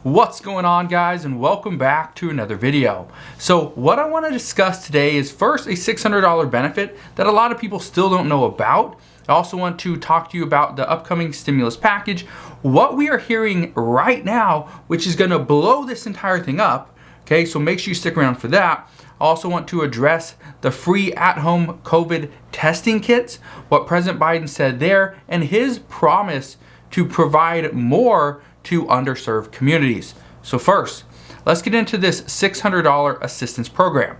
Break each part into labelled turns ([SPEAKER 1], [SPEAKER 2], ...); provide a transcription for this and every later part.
[SPEAKER 1] What's going on, guys, and welcome back to another video. So what I want to discuss today is first a $600 benefit that a lot of people still don't know about. I also want to talk to you about the upcoming stimulus package, what we are hearing right now, which is going to blow this entire thing up. Okay, so make sure you stick around for that. I also want to address the free at-home COVID testing kits, what President Biden said there, and his promise to provide more to underserved communities. So first, let's get into this $600 assistance program.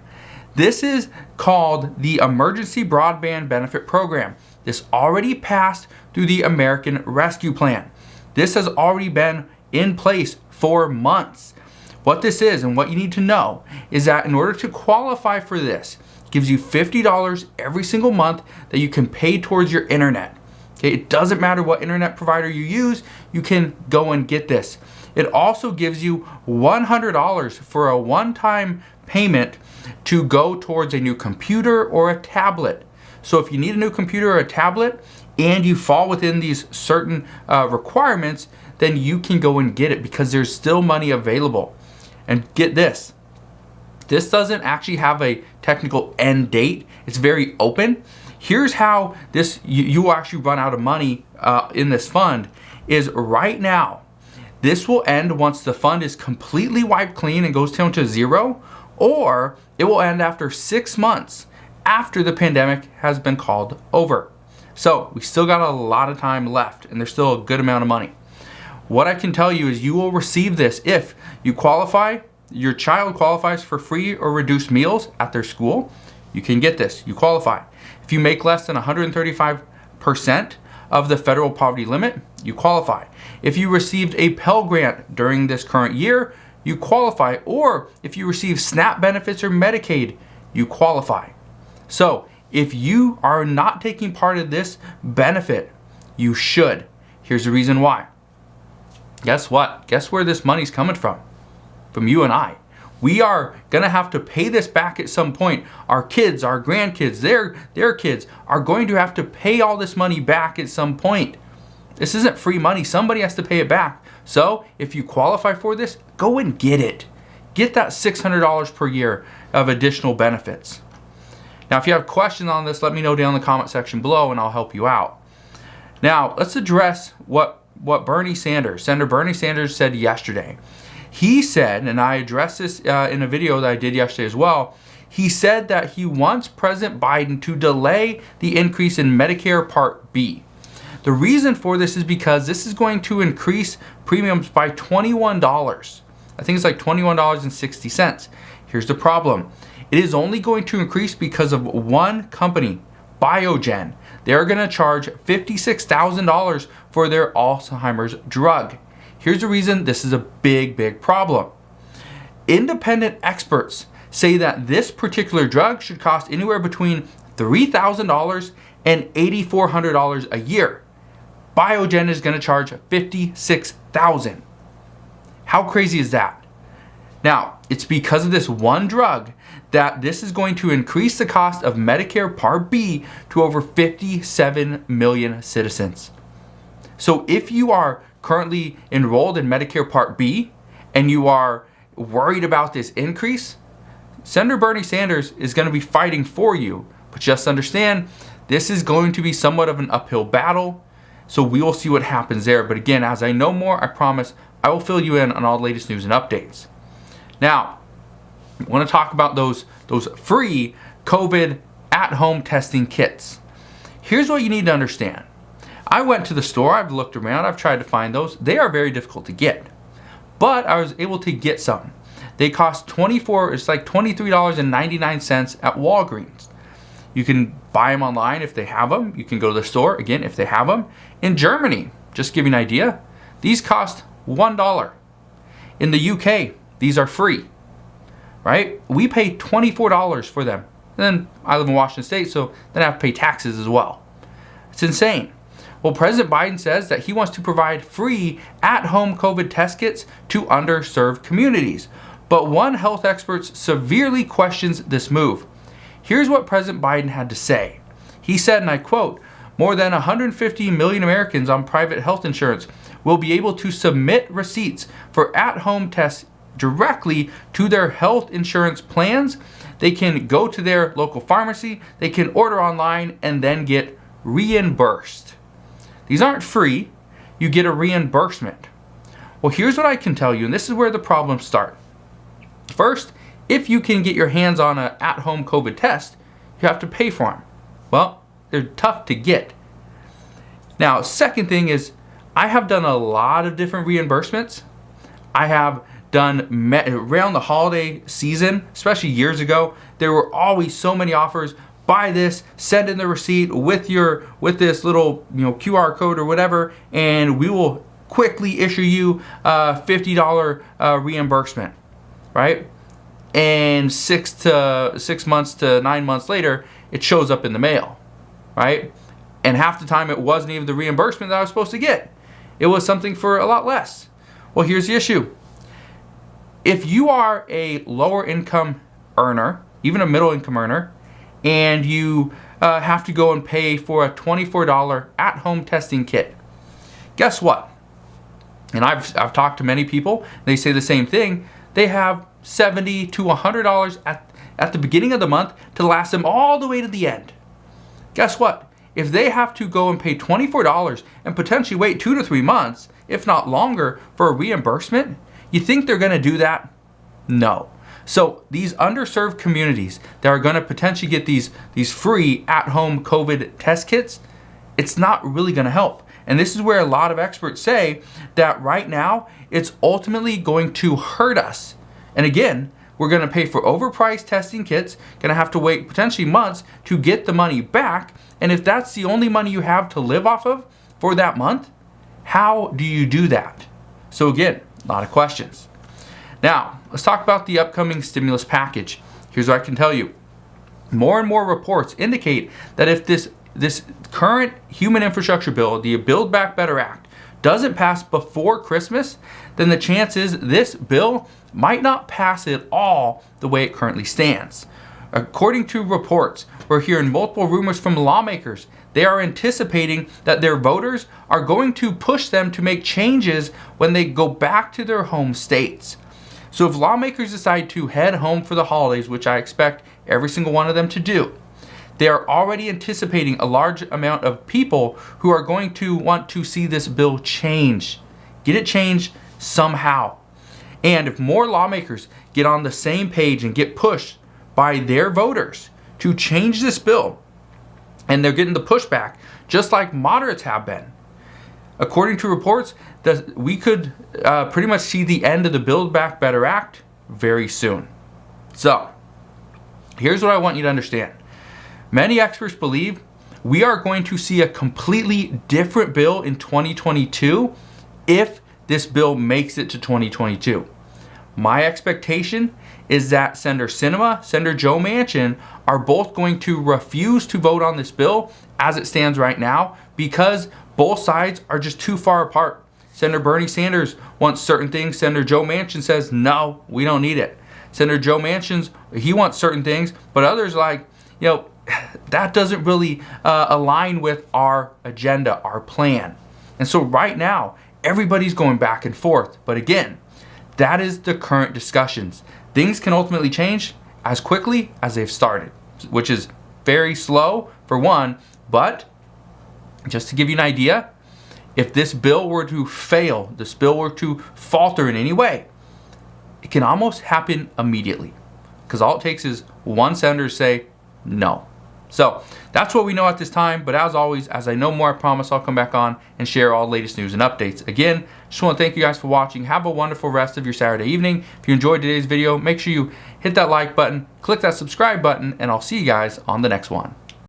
[SPEAKER 1] This is called the Emergency Broadband Benefit Program. This already passed through the American Rescue Plan. This has already been in place for months. What this is and what you need to know is that in order to qualify for this, it gives you $50 every single month that you can pay towards your internet. Okay, it doesn't matter what internet provider you use, you can go and get this. It also gives you $100 for a one-time payment to go towards a new computer or a tablet. So if you need a new computer or a tablet and you fall within these certain requirements, then you can go and get it because there's still money available. And get this, this doesn't actually have a technical end date. It's very open. Here's how this you will actually run out of money in this fund is right now. This will end once the fund is completely wiped clean and goes down to zero, or it will end after 6 months after the pandemic has been called over. So we still got a lot of time left and there's still a good amount of money. What I can tell you is you will receive this if you qualify, your child qualifies for free or reduced meals at their school. You can get this, you qualify. If you make less than 135% of the federal poverty limit, you qualify. If you received a Pell Grant during this current year, you qualify. Or if you receive SNAP benefits or Medicaid, you qualify. So if you are not taking part of this benefit, you should. Here's the reason why. Guess what? Guess where this money's coming from? From you and I. We are going to have to pay this back at some point. Our kids, our grandkids, their kids are going to have to pay all this money back at some point. This isn't free money. Somebody has to pay it back. So if you qualify for this, go and get it. Get that $600 per year of additional benefits. Now, if you have questions on this, let me know down in the comment section below and I'll help you out. Now, let's address what Senator Bernie Sanders said yesterday. He said, and I addressed this in a video that I did yesterday as well, he said that he wants President Biden to delay the increase in Medicare Part B. The reason for this is because this is going to increase premiums by $21. I think it's like $21.60. Here's the problem. It is only going to increase because of one company, Biogen. They're going to charge $56,000 for their Alzheimer's drug. Here's the reason this is a big problem. Independent experts say that this particular drug should cost anywhere between $3,000 and $8,400 a year. Biogen is going to charge $56,000. How crazy is that? Now, it's because of this one drug that this is going to increase the cost of Medicare Part B to over 57 million citizens. So if you are currently enrolled in Medicare Part B and you are worried about this increase, Senator Bernie Sanders is going to be fighting for you. But just understand, this is going to be somewhat of an uphill battle. So we will see what happens there. But again, as I know more, I promise I will fill you in on all the latest news and updates. Now, I want to talk about those free COVID at-home testing kits. Here's what you need to understand. I went to the store, I've looked around, I've tried to find those. They are very difficult to get. But I was able to get some. They cost $23.99 at Walgreens. You can buy them online if they have them. You can go to the store, again, if they have them. In Germany, just to give you an idea, these cost $1. In the UK, these are free, right? We pay $24 for them. And then I live in Washington State, so then I have to pay taxes as well. It's insane. Well, President Biden says that he wants to provide free at-home COVID test kits to underserved communities. But one health expert severely questions this move. Here's what President Biden had to say. He said, and I quote, "More than 150 million Americans on private health insurance will be able to submit receipts for at-home tests directly to their health insurance plans. They can go to their local pharmacy, they can order online, and then get reimbursed. These aren't free, you get a reimbursement. Well, here's what I can tell you, and this is where the problems start. First, if you can get your hands on an at-home COVID test, you have to pay for them. Well, they're tough to get. Now, second thing is, I have done a lot of different reimbursements. I have done around the holiday season, especially years ago, there were always so many offers. Buy this, send in the receipt with this little QR code or whatever, and we will quickly issue you a $50 reimbursement, right? And 6 months to 9 months later, it shows up in the mail, right? And half the time it wasn't even the reimbursement that I was supposed to get. It was something for a lot less. Well, here's the issue. If you are a lower income earner, even a middle income earner, and you have to go and pay for a $24 at-home testing kit, guess what? And I've talked to many people, they say the same thing. They have $70 to $100 at the beginning of the month to last them all the way to the end. Guess what? If they have to go and pay $24 and potentially wait 2 to 3 months, if not longer, for a reimbursement, you think they're going to do that? No. So these underserved communities that are going to potentially get these free at-home COVID test kits, it's not really going to help. And this is where a lot of experts say that right now, it's ultimately going to hurt us. And again, we're going to pay for overpriced testing kits, going to have to wait potentially months to get the money back. And if that's the only money you have to live off of for that month, how do you do that? So again, a lot of questions. Now, let's talk about the upcoming stimulus package. Here's what I can tell you. More and more reports indicate that if this current human infrastructure bill, the Build Back Better Act, doesn't pass before Christmas, then the chances this bill might not pass at all the way it currently stands. According to reports, we're hearing multiple rumors from lawmakers. They are anticipating that their voters are going to push them to make changes when they go back to their home states. So if lawmakers decide to head home for the holidays, which I expect every single one of them to do, they are already anticipating a large amount of people who are going to want to see this bill change. Get it changed somehow. And if more lawmakers get on the same page and get pushed by their voters to change this bill, and they're getting the pushback, just like moderates have been, according to reports, that we could pretty much see the end of the Build Back Better Act very soon. So, here's what I want you to understand. Many experts believe we are going to see a completely different bill in 2022 if this bill makes it to 2022. My expectation is that Senator Sinema, Senator Joe Manchin are both going to refuse to vote on this bill as it stands right now because both sides are just too far apart. Senator Bernie Sanders wants certain things. Senator Joe Manchin says, no, we don't need it. Senator Joe Manchin, he wants certain things, but others that doesn't really align with our agenda, our plan. And so right now, everybody's going back and forth. But again, that is the current discussions. Things can ultimately change as quickly as they've started, which is very slow for one. But just to give you an idea, if this bill were to fail, this bill were to falter in any way, it can almost happen immediately. Because all it takes is one senator to say no. So that's what we know at this time. But as always, as I know more, I promise I'll come back on and share all the latest news and updates. Again, just want to thank you guys for watching. Have a wonderful rest of your Saturday evening. If you enjoyed today's video, make sure you hit that like button, click that subscribe button, and I'll see you guys on the next one.